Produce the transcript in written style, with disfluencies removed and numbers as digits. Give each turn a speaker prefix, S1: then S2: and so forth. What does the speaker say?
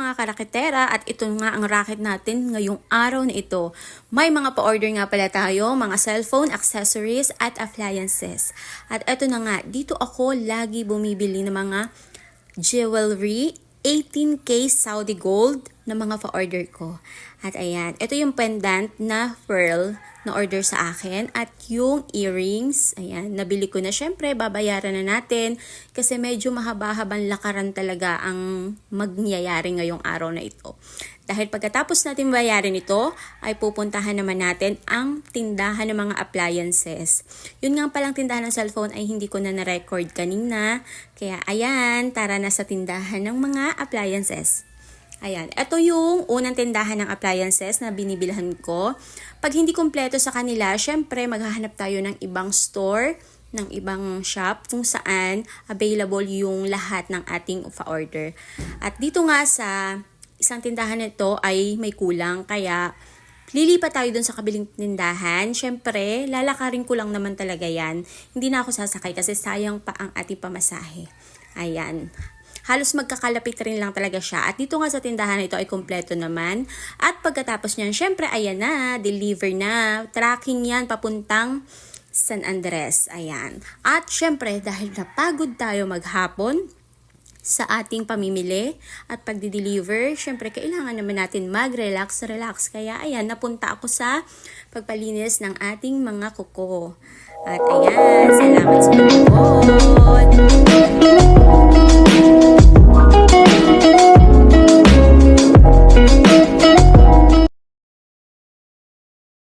S1: mga karaketera, at ito nga ang racket natin ngayong araw na ito. May mga pa-order nga pala tayo, mga cellphone, accessories at appliances. At ito na nga, dito ako lagi bumibili ng mga jewelry, 18K Saudi Gold na mga pa-order ko. At ayan, ito yung pendant na pearl na order sa akin at yung earrings, ayan, nabili ko na. Syempre, babayaran na natin kasi medyo mahaba-habang lakaran talaga ang magyayari ngayong araw na ito. Dahil pagkatapos natin bayarin ito, ay pupuntahan naman natin ang tindahan ng mga appliances. Yun nga palang tindahan ng cellphone ay hindi ko na na-record kanina. Kaya ayan, tara na sa tindahan ng mga appliances. Ayan, ito yung unang tindahan ng appliances na binibilhan ko. Pag hindi kumpleto sa kanila, syempre maghahanap tayo ng ibang store, ng ibang shop kung saan available yung lahat ng ating pa-order. At dito nga sa isang tindahan nito ay may kulang, kaya lilipat tayo dun sa kabiling tindahan. Syempre, lalakarin ko lang naman talaga yan. Hindi na ako sasakay kasi sayang pa ang ating pamasahe. Ayan. Halos magkakalapit rin lang talaga siya. At dito nga sa tindahan ito ay kompleto naman. At pagkatapos niyan, syempre, ayan na, deliver na. Tracking yan papuntang San Andres. Ayan. At syempre, dahil napagod tayo maghapon sa ating pamimili at pagdi-deliver, syempre, kailangan naman natin mag-relax. Kaya ayan, napunta ako sa pagpalinis ng ating mga kuko. At ayan, salamat sa panonood.